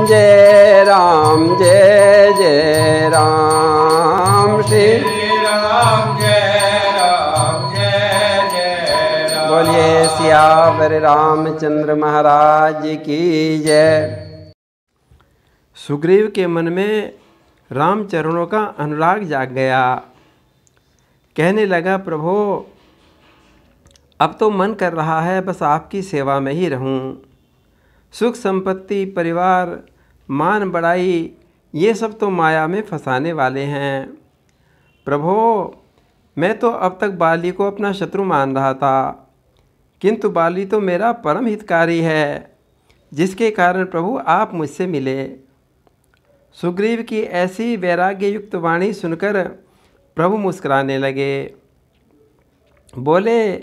जय राम जय जय राम श्री राम जय राम जय जय राम। बोलिए सियावर रामचंद्र महाराज की जय। सुग्रीव के मन में राम चरणों का अनुराग जाग गया। कहने लगा, प्रभु अब तो मन कर रहा है बस आपकी सेवा में ही रहूं। सुख संपत्ति, परिवार, मान बढ़ाई, ये सब तो माया में फंसाने वाले हैं। प्रभु मैं तो अब तक बाली को अपना शत्रु मान रहा था, किंतु बाली तो मेरा परम हितकारी है, जिसके कारण प्रभु आप मुझसे मिले। सुग्रीव की ऐसी वैराग्य युक्त वाणी सुनकर प्रभु मुस्कुराने लगे। बोले,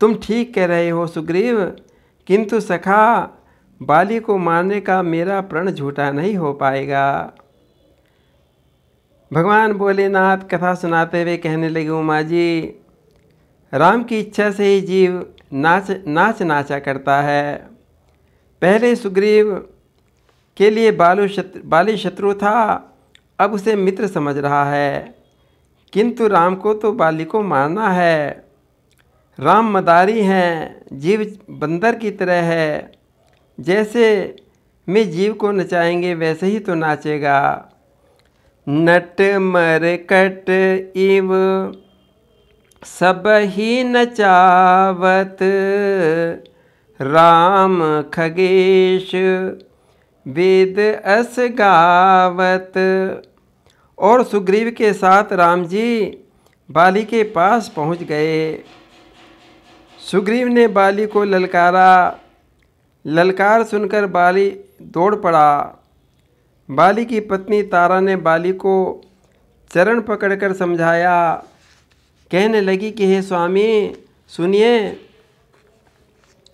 तुम ठीक कह रहे हो सुग्रीव, किंतु सखा बाली को मारने का मेरा प्रण झूठा नहीं हो पाएगा। भगवान भोलेनाथ कथा सुनाते हुए कहने लगे, उमा जी, राम की इच्छा से ही जीव नाचा करता है। पहले सुग्रीव के लिए बाली शत्रु था, अब उसे मित्र समझ रहा है, किंतु राम को तो बाली को मारना है। राम मदारी हैं, जीव बंदर की तरह है। जैसे में जीव को नचाएंगे वैसे ही तो नाचेगा। नट मरकट इव सब ही नचावत, राम खगेश वेद अस गावत। और सुग्रीव के साथ राम जी बाली के पास पहुंच गए। सुग्रीव ने बाली को ललकारा। ललकार सुनकर बाली दौड़ पड़ा। बाली की पत्नी तारा ने बाली को चरण पकड़कर समझाया। कहने लगी कि हे स्वामी सुनिए,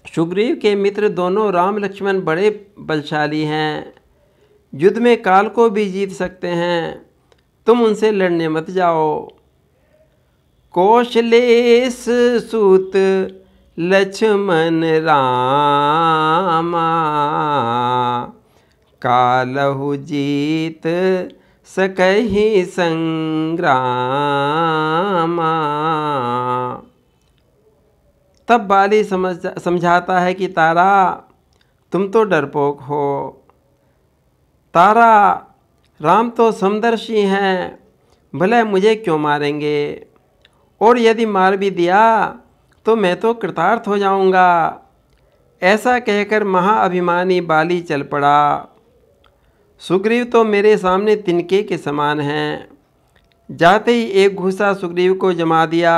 सुग्रीव के मित्र दोनों राम लक्ष्मण बड़े बलशाली हैं, युद्ध में काल को भी जीत सकते हैं। तुम उनसे लड़ने मत जाओ। कौशलेश सूत लक्ष्मण रामा, कालहु जीत सकहि संग्रामा। तब बाली समझाता है कि तारा तुम तो डरपोक हो। तारा राम तो समदर्शी हैं, भले मुझे क्यों मारेंगे, और यदि मार भी दिया तो मैं तो कृतार्थ हो जाऊंगा। ऐसा कहकर महाअभिमानी बाली चल पड़ा। सुग्रीव तो मेरे सामने तिनके के समान हैं। जाते ही एक घूसा सुग्रीव को जमा दिया।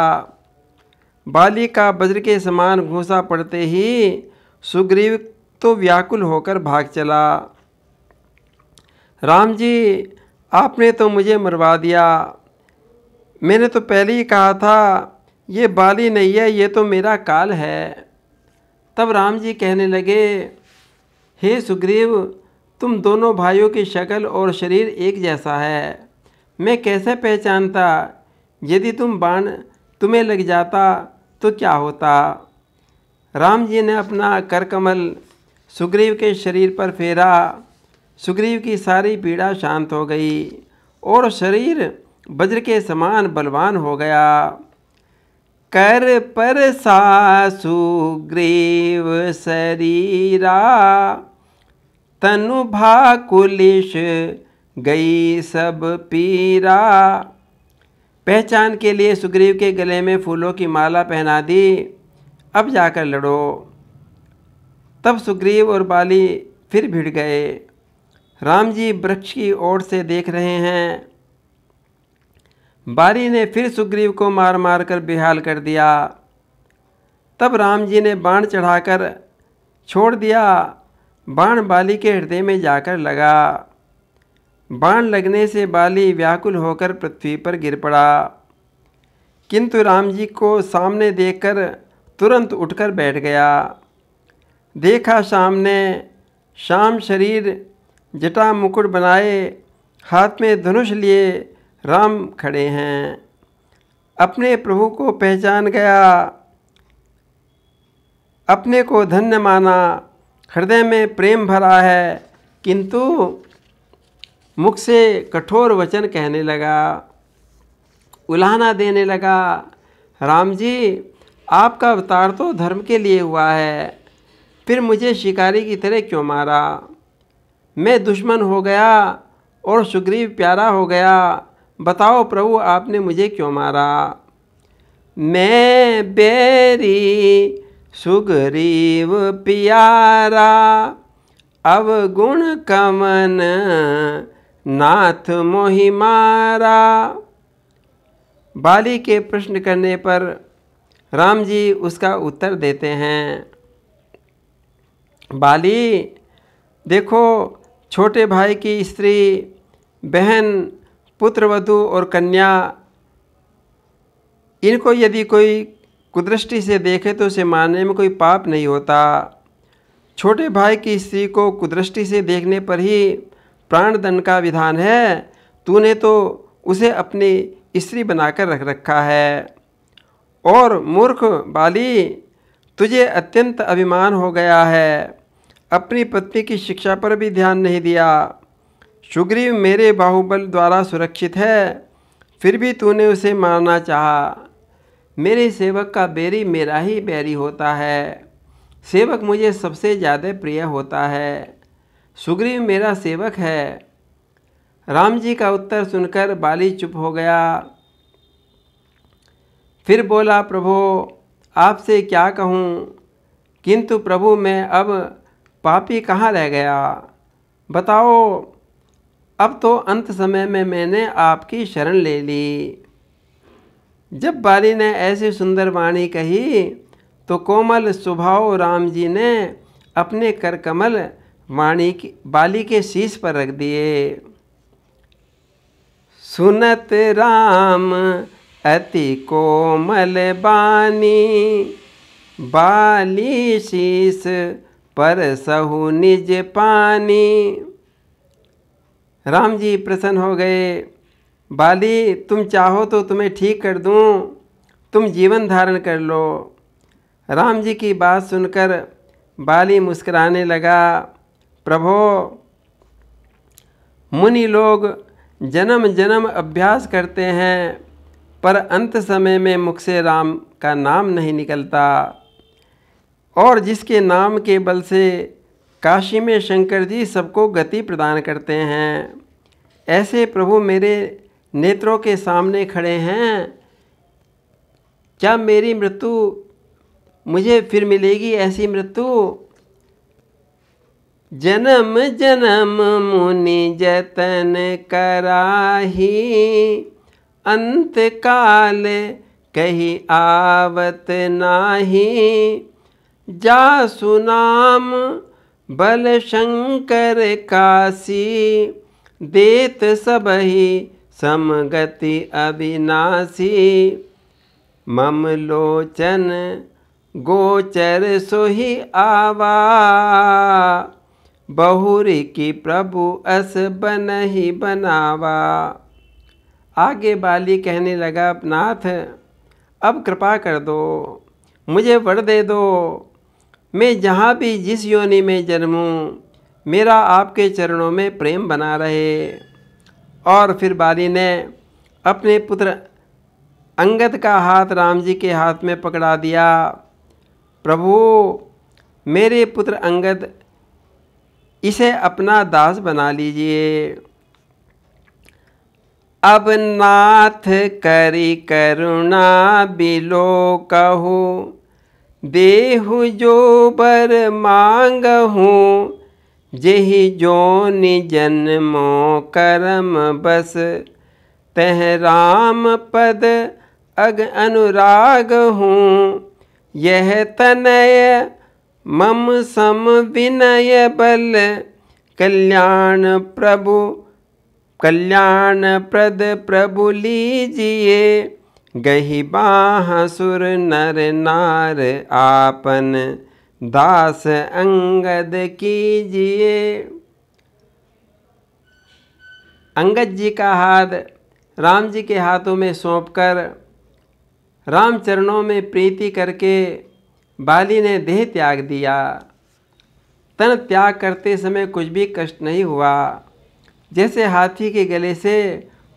बाली का वज्र के समान घूसा पड़ते ही सुग्रीव तो व्याकुल होकर भाग चला। राम जी, आपने तो मुझे मरवा दिया। मैंने तो पहले ही कहा था ये बाली नहीं है, ये तो मेरा काल है। तब राम जी कहने लगे, हे सुग्रीव, तुम दोनों भाइयों की शक्ल और शरीर एक जैसा है। मैं कैसे पहचानता? यदि बाण तुम्हें लग जाता तो क्या होता? राम जी ने अपना करकमल सुग्रीव के शरीर पर फेरा। सुग्रीव की सारी पीड़ा शांत हो गई और शरीर वज्र के समान बलवान हो गया। कर पर सा सुग्रीव शरीरा, तनु भाकुलिश गई सब पीरा। पहचान के लिए सुग्रीव के गले में फूलों की माला पहना दी। अब जाकर लड़ो। तब सुग्रीव और बाली फिर भिड़ गए। राम जी वृक्ष की ओर से देख रहे हैं। बाली ने फिर सुग्रीव को मार मार कर बेहाल कर दिया। तब राम जी ने बाण चढ़ाकर छोड़ दिया। बाण बाली के हृदय में जाकर लगा। बाण लगने से बाली व्याकुल होकर पृथ्वी पर गिर पड़ा, किंतु राम जी को सामने देखकर तुरंत उठकर बैठ गया। देखा सामने श्याम शरीर, जटा मुकुट बनाए, हाथ में धनुष लिए राम खड़े हैं। अपने प्रभु को पहचान गया, अपने को धन्य माना, हृदय में प्रेम भरा है। किंतु मुख से कठोर वचन कहने लगा, उलाहना देने लगा। राम जी, आपका अवतार तो धर्म के लिए हुआ है, फिर मुझे शिकारी की तरह क्यों मारा? मैं दुश्मन हो गया और सुग्रीव प्यारा हो गया। बताओ प्रभु, आपने मुझे क्यों मारा? मैं बैरी सुग्रीव प्यारा, अवगुण कमन नाथ मोहि मारा। बाली के प्रश्न करने पर राम जी उसका उत्तर देते हैं। बाली, देखो, छोटे भाई की स्त्री, बहन, पुत्रवधू और कन्या, इनको यदि कोई कुदृष्टि से देखे तो उसे मारने में कोई पाप नहीं होता। छोटे भाई की स्त्री को कुदृष्टि से देखने पर ही प्राणदंड का विधान है। तूने तो उसे अपनी स्त्री बनाकर रख रखा है। और मूर्ख बाली, तुझे अत्यंत अभिमान हो गया है, अपनी पत्नी की शिक्षा पर भी ध्यान नहीं दिया। सुग्रीव मेरे बाहुबल द्वारा सुरक्षित है, फिर भी तूने उसे मारना चाहा। मेरे सेवक का बैरी मेरा ही बैरी होता है। सेवक मुझे सबसे ज़्यादा प्रिय होता है। सुग्रीव मेरा सेवक है। राम जी का उत्तर सुनकर बाली चुप हो गया। फिर बोला, प्रभु, आपसे क्या कहूँ, किंतु प्रभु मैं अब पापी कहाँ रह गया? बताओ, अब तो अंत समय में मैंने आपकी शरण ले ली। जब बाली ने ऐसी सुंदर वाणी कही तो कोमल स्वभाव राम जी ने अपने करकमल वाणी की बाली के शीश पर रख दिए। सुनत राम अति कोमल बानी, बाली शीस पर सहु निज पानी। राम जी प्रसन्न हो गए। बाली, तुम चाहो तो तुम्हें ठीक कर दूं, तुम जीवन धारण कर लो। राम जी की बात सुनकर बाली मुस्कुराने लगा। प्रभो, मुनि लोग जन्म जन्म अभ्यास करते हैं, पर अंत समय में मुख से राम का नाम नहीं निकलता। और जिसके नाम के बल से काशी में शंकर जी सबको गति प्रदान करते हैं, ऐसे प्रभु मेरे नेत्रों के सामने खड़े हैं। क्या मेरी मृत्यु, मुझे फिर मिलेगी ऐसी मृत्यु? जन्म जन्म मुनि जतन कराही, अंत काल कही आवत नाही। जासु नाम बल शंकर काशी, देत सबहि समगति अविनाशी। मम लोचन गोचर सोहि आवा, बहुरी की प्रभु अस बनहि बनावा। आगे बाली कहने लगा, नाथ, अब कृपा कर दो, मुझे वर दे दो। मैं जहाँ भी जिस योनि में जन्मूँ, मेरा आपके चरणों में प्रेम बना रहे। और फिर बाली ने अपने पुत्र अंगद का हाथ राम जी के हाथ में पकड़ा दिया। प्रभु, मेरे पुत्र अंगद, इसे अपना दास बना लीजिए। अब नाथ करी करुणा बिलो कहू, देहु जो बर मांगहूँ। जेहि जोनि जन्मो करम बस, तह राम पद अग अनुराग हूँ। यह तनय मम सम विनय बल, कल्याण प्रद प्रभु लीजिए। गही बाँसुर नर नार, आपन दास अंगद कीजिए। अंगद जी का हाथ राम जी के हाथों में सौंपकर राम चरणों में प्रीति करके बाली ने देह त्याग दिया। तन त्याग करते समय कुछ भी कष्ट नहीं हुआ। जैसे हाथी के गले से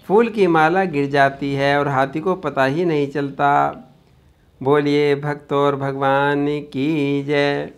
फूल की माला गिर जाती है और हाथी को पता ही नहीं चलता। बोलिए भक्त और भगवान की जय।